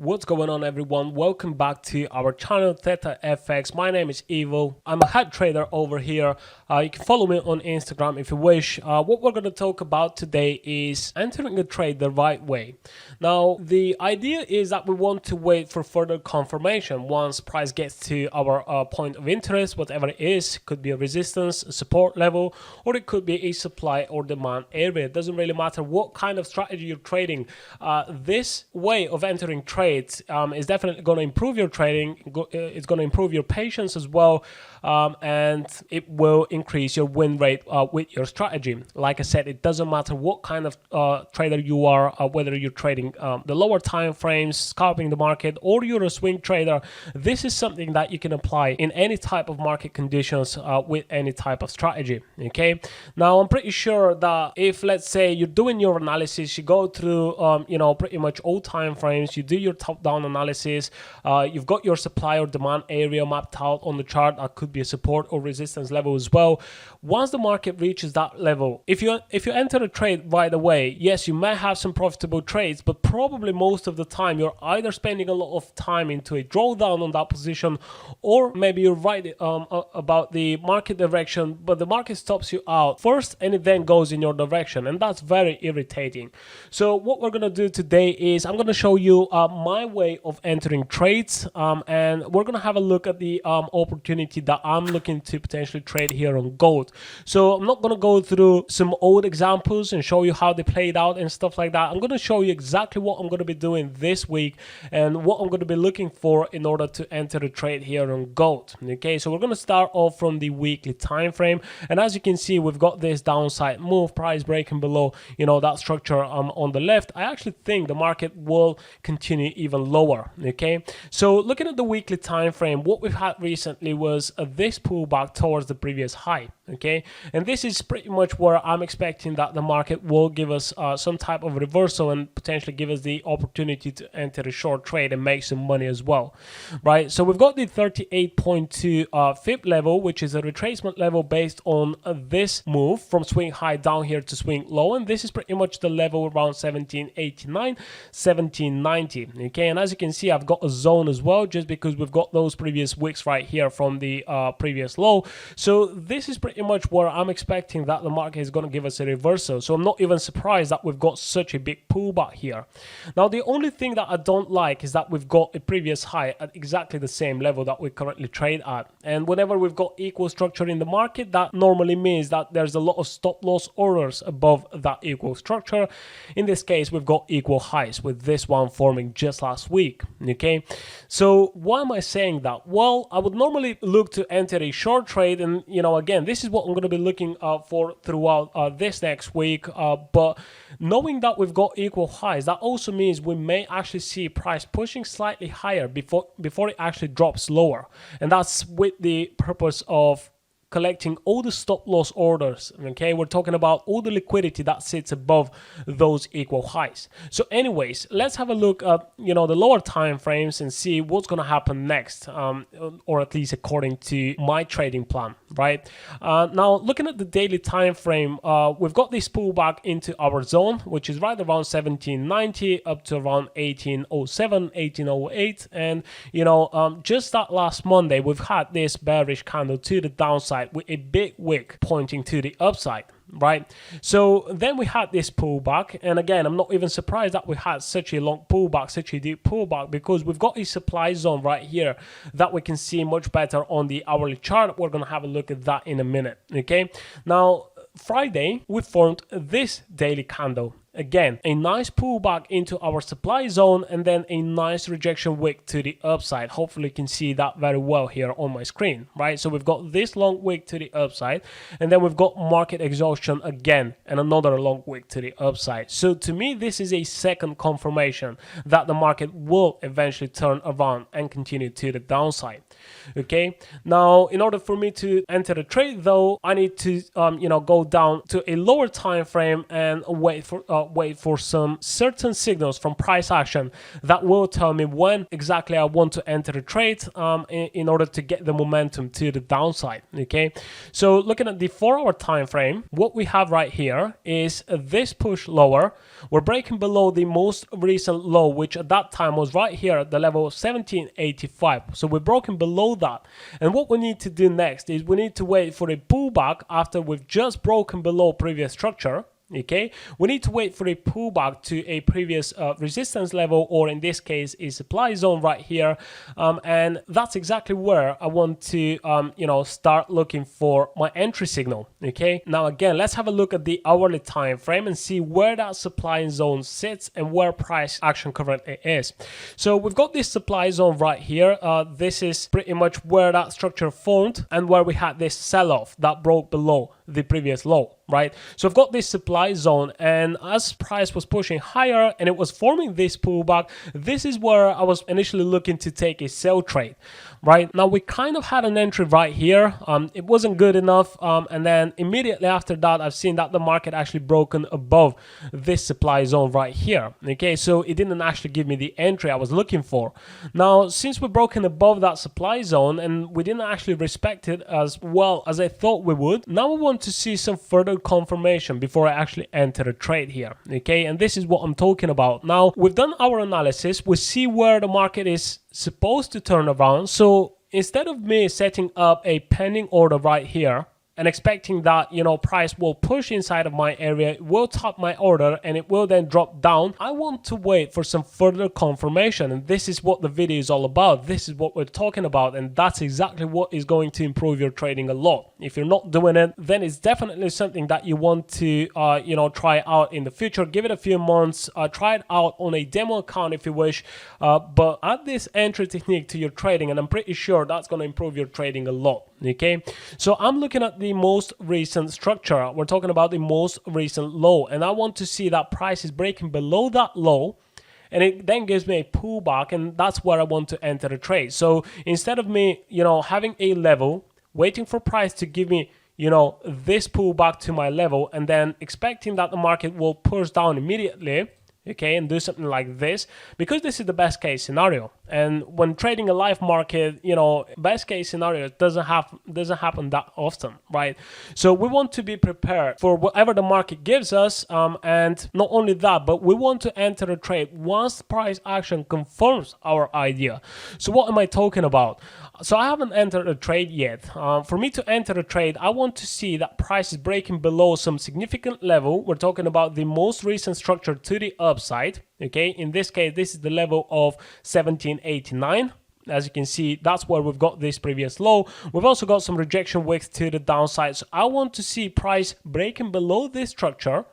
What's going on, everyone? Welcome back to our channel Theta FX. My name is Evo. I'm a head trader over here. You can follow me on Instagram if you wish. What we're going to talk about today is entering a trade the right way. Now, the idea is that we want to wait for further confirmation once price gets to our point of interest, whatever it is. Could be a resistance, a support level, or it could be a supply or demand area. It doesn't really matter what kind of strategy you're trading. This way of entering trades is definitely going to improve your trading. It's going to improve your patience as well, and it will increase your win rate with your strategy. Like I said, it doesn't matter what kind of trader you are, whether you're trading the lower time frames, scalping the market, or you're a swing trader. This is something that you can apply in any type of market conditions with any type of strategy. Okay, now I'm pretty sure that if, let's say, you're doing your analysis, you go through pretty much all time frames, you do your top-down analysis, you've got your supply or demand area mapped out on the chart. That could be a support or resistance level as well. Once the market reaches that level, if you enter a trade right away, yes, you may have some profitable trades, but probably most of the time you're either spending a lot of time into a drawdown on that position, or maybe you're right about the market direction, but the market stops you out first and it then goes in your direction, and that's very irritating. So what we're going to do today is I'm going to show you my way of entering trades, and we're going to have a look at the opportunity that I'm looking to potentially trade here on gold. So I'm not going to go through some old examples and show you how they played out and stuff like that. I'm going to show you exactly what I'm going to be doing this week and what I'm going to be looking for in order to enter a trade here on gold. Okay, so we're going to start off from the weekly time frame, and as you can see, we've got this downside move, price breaking below that structure on the left. I actually think the market will continue even lower. Okay, so looking at the weekly time frame, what we've had recently was this pullback towards the previous high. Okay, and this is pretty much where I'm expecting that the market will give us some type of reversal and potentially give us the opportunity to enter a short trade and make some money as well, right? So we've got the 38.2 fib level, which is a retracement level based on this move from swing high down here to swing low, and this is pretty much the level around 1789, 1790. Okay, and as you can see, I've got a zone as well, just because we've got those previous wicks right here from the previous low. So this is pretty much where I'm expecting that the market is going to give us a reversal. So I'm not even surprised that we've got such a big pullback here. Now, the only thing that I don't like is that we've got a previous high at exactly the same level that we currently trade at. And whenever we've got equal structure in the market, that normally means that there's a lot of stop loss orders above that equal structure. In this case, we've got equal highs, with this one forming just last week. Okay, so why am I saying that? Well, I would normally look to enter a short trade, and again, this is what I'm going to be looking for throughout this next week, but knowing that we've got equal highs, that also means we may actually see price pushing slightly higher before it actually drops lower, and that's with the purpose of collecting all the stop loss orders. Okay, we're talking about all the liquidity that sits above those equal highs. So anyways, let's have a look at the lower time frames and see what's going to happen next, or at least according to my trading plan, right? Now, looking at the daily time frame, we've got this pullback into our zone, which is right around 1790 up to around 1807, 1808, and just that last Monday we've had this bearish candle to the downside with a big wick pointing to the upside, right? So then we had this pullback, and again, I'm not even surprised that we had such a long pullback, such a deep pullback, because we've got a supply zone right here that we can see much better on the hourly chart. We're going to have a look at that in a minute. Okay, now Friday we formed this daily candle. Again, a nice pullback into our supply zone, and then a nice rejection wick to the upside. Hopefully you can see that very well here on my screen, right? So we've got this long wick to the upside, and then we've got market exhaustion again and another long wick to the upside. So to me, this is a second confirmation that the market will eventually turn around and continue to the downside. Okay, now in order for me to enter the trade though, I need to go down to a lower time frame and wait for wait for some certain signals from price action that will tell me when exactly I want to enter a trade in order to get the momentum to the downside. Okay, so looking at the 4-hour time frame, what we have right here is this push lower. We're breaking below the most recent low, which at that time was right here at the level of 1785. So we're broken below that, and what we need to do next is we need to wait for a pullback after we've just broken below previous structure. Okay, we need to wait for a pullback to a previous resistance level, or in this case a supply zone right here, and that's exactly where I want to start looking for my entry signal. Okay, now again, let's have a look at the hourly time frame and see where that supply zone sits and where price action currently is. So we've got this supply zone right here. This is pretty much where that structure formed and where we had this sell-off that broke below the previous low, right? So I've got this supply zone, and as price was pushing higher and it was forming this pullback, this is where I was initially looking to take a sell trade. Right now, we kind of had an entry right here. It wasn't good enough, and then immediately after that, I've seen that the market actually broken above this supply zone right here. Okay, so it didn't actually give me the entry I was looking for. Now, since we're broken above that supply zone and we didn't actually respect it as well as I thought we would, now we want to see some further confirmation before I actually enter a trade here. Okay, and this is what I'm talking about. Now, we've done our analysis. We see where the market is supposed to turn around. So instead of me setting up a pending order right here and expecting that, price will push inside of my area, it will top my order, and it will then drop down, I want to wait for some further confirmation. And this is what the video is all about. This is what we're talking about, and that's exactly what is going to improve your trading a lot. If you're not doing it, then it's definitely something that you want to try out in the future. Give it a few months, try it out on a demo account if you wish, but add this entry technique to your trading, and I'm pretty sure that's going to improve your trading a lot. Okay, so I'm looking at the most recent structure. We're talking about the most recent low, and I want to see that price is breaking below that low, and it then gives me a pullback, and that's where I want to enter the trade. So instead of me having a level, waiting for price to give me this pullback to my level, and then expecting that the market will push down immediately, okay, and do something like this, because this is the best case scenario. And when trading a live market, best case scenario doesn't happen that often, right? So we want to be prepared for whatever the market gives us, and not only that, but we want to enter a trade once price action confirms our idea. So what am I talking about? So I haven't entered a trade yet. For me to enter a trade, I want to see that price is breaking below some significant level. We're talking about the most recent structure to the upside. Okay, in this case, this is the level of 1789. As you can see, that's where we've got this previous low. We've also got some rejection wicks to the downside. So I want to see price breaking below this structure.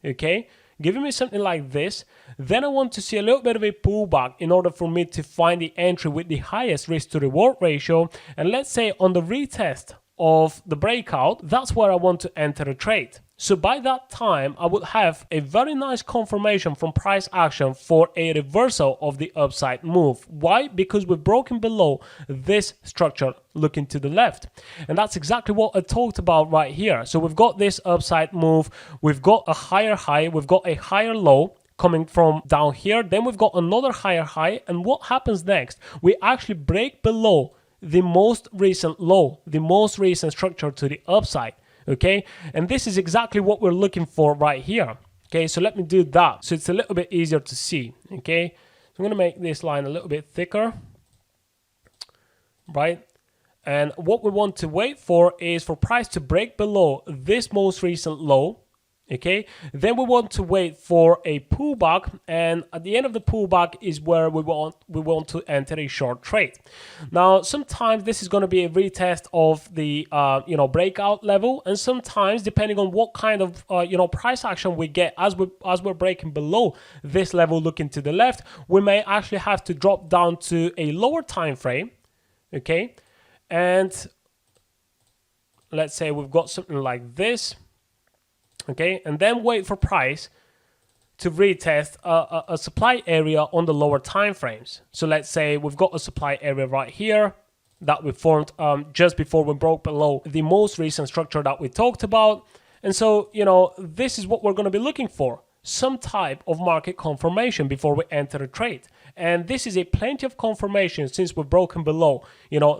Okay, giving me something like this. Then I want to see a little bit of a pullback in order for me to find the entry with the highest risk to reward ratio. And let's say on the retest of the breakout, that's where I want to enter a trade. So by that time, I would have a very nice confirmation from price action for a reversal of the upside move. Why? Because we've broken below this structure looking to the left. And that's exactly what I talked about right here. So we've got this upside move, we've got a higher high, we've got a higher low coming from down here, then we've got another higher high, and what happens next? We actually break below the most recent low, the most recent structure to the upside. Okay, and this is exactly what we're looking for right here. Okay, so let me do that so it's a little bit easier to see. Okay, so I'm going to make this line a little bit thicker, right? And what we want to wait for is for price to break below this most recent low. Okay, then we want to wait for a pullback, and at the end of the pullback is where we want to enter a short trade. Now, sometimes this is going to be a retest of the breakout level, and sometimes depending on what kind of price action we get as we're breaking below this level looking to the left, we may actually have to drop down to a lower time frame. Okay, and let's say we've got something like this. Okay, and then wait for price to retest a supply area on the lower time frames. So let's say we've got a supply area right here that we formed just before we broke below the most recent structure that we talked about. And so, this is what we're going to be looking for. some type of market confirmation before we enter a trade. And this is a plenty of confirmation since we're broken below,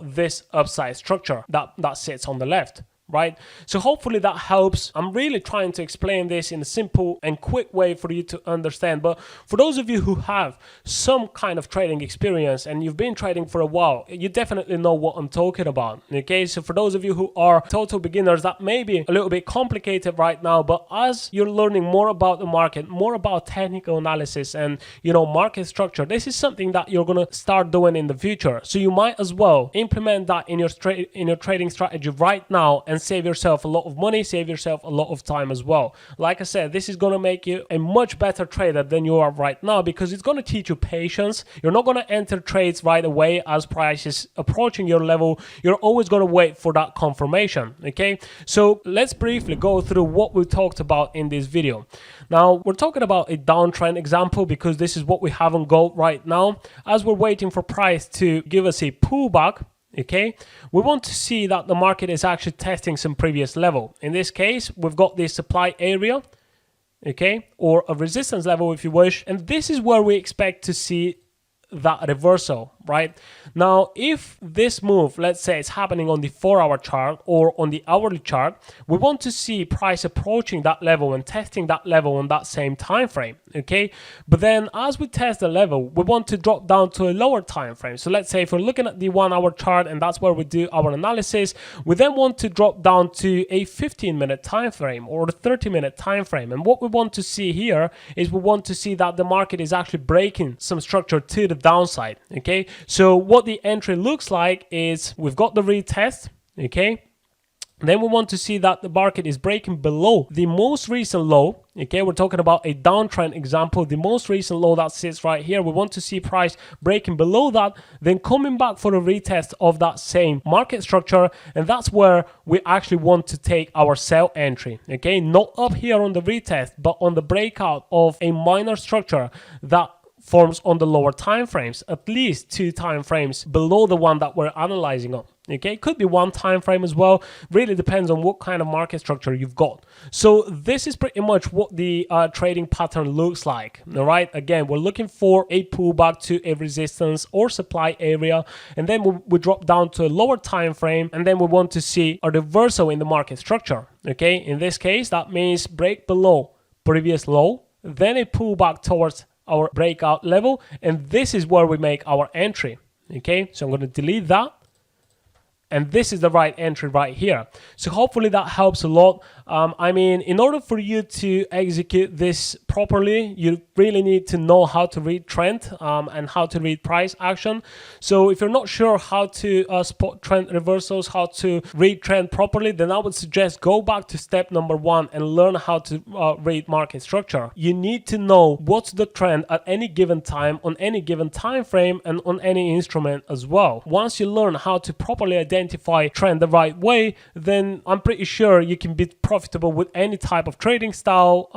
this upside structure that sits on the left. Right? So hopefully that helps. I'm really trying to explain this in a simple and quick way for you to understand. But for those of you who have some kind of trading experience and you've been trading for a while, you definitely know what I'm talking about. Okay, so for those of you who are total beginners, that may be a little bit complicated right now, but as you're learning more about the market, more about technical analysis and market structure, this is something that you're going to start doing in the future. So you might as well implement that in your trading strategy right now and save yourself a lot of money, save yourself a lot of time as well. Like I said, this is going to make you a much better trader than you are right now, because it's going to teach you patience. You're not going to enter trades right away as price is approaching your level. You're always going to wait for that confirmation. Okay, so let's briefly go through what we talked about in this video. Now, we're talking about a downtrend example because this is what we have on gold right now. As we're waiting for price to give us a pullback, okay, we want to see that the market is actually testing some previous level. In this case, we've got this supply area, okay, or a resistance level if you wish, and this is where we expect to see that reversal, right? Now, if this move, let's say it's happening on the 4-hour chart or on the hourly chart, we want to see price approaching that level and testing that level on that same time frame, okay? But then as we test the level, we want to drop down to a lower time frame. So let's say if we're looking at the 1-hour chart and that's where we do our analysis, we then want to drop down to a 15-minute time frame or a 30-minute time frame. And what we want to see here is we want to see that the market is actually breaking some structure to the downside. Okay, so what the entry looks like is we've got the retest, okay, then we want to see that the market is breaking below the most recent low. Okay, we're talking about a downtrend example, the most recent low that sits right here. We want to see price breaking below that, then coming back for a retest of that same market structure, and that's where we actually want to take our sell entry. Okay, not up here on the retest, but on the breakout of a minor structure that forms on the lower time frames, at least 2 time frames below the one that we're analyzing on. Okay, it could be 1 time frame as well. Really depends on what kind of market structure you've got. So this is pretty much what the trading pattern looks like. All right, again, we're looking for a pullback to a resistance or supply area, and then we drop down to a lower time frame, and then we want to see a reversal in the market structure. Okay, in this case, that means break below previous low, then a pullback towards our breakout level, and this is where we make our entry. Okay, so I'm going to delete that, and this is the right entry right here. So hopefully that helps a lot. I mean, in order for you to execute this properly, you really need to know how to read trend and how to read price action. So if you're not sure how to spot trend reversals, how to read trend properly, then I would suggest go back to step number 1 and learn how to read market structure. You need to know what's the trend at any given time, on any given time frame, and on any instrument as well. Once you learn how to properly identify trend the right way, then I'm pretty sure you can be profitable with any type of trading style,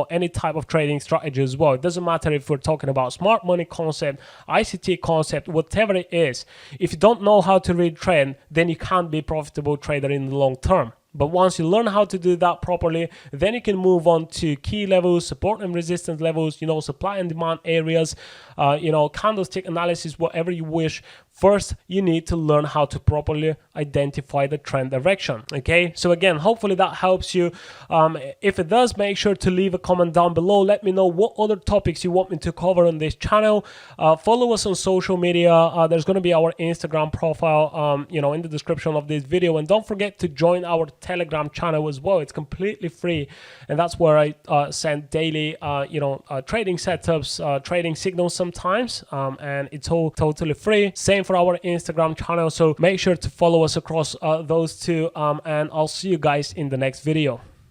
any type of trading strategy as well. It doesn't matter if we're talking about smart money concept, ICT concept, whatever it is. If you don't know how to read trend, then you can't be a profitable trader in the long term. But once you learn how to do that properly, then you can move on to key levels, support and resistance levels, supply and demand areas, candlestick analysis, whatever you wish. First, you need to learn how to properly identify the trend direction. Okay, so again, hopefully that helps you. If it does, make sure to leave a comment down below. Let me know what other topics you want me to cover on this channel. Follow us on social media. There's going to be our Instagram profile, in the description of this video. And don't forget to join our Telegram channel as well. It's completely free, and that's where I send daily, trading setups, trading signals sometimes, and it's all totally free. Same for our Instagram channel, so make sure to follow us across those two, and I'll see you guys in the next video.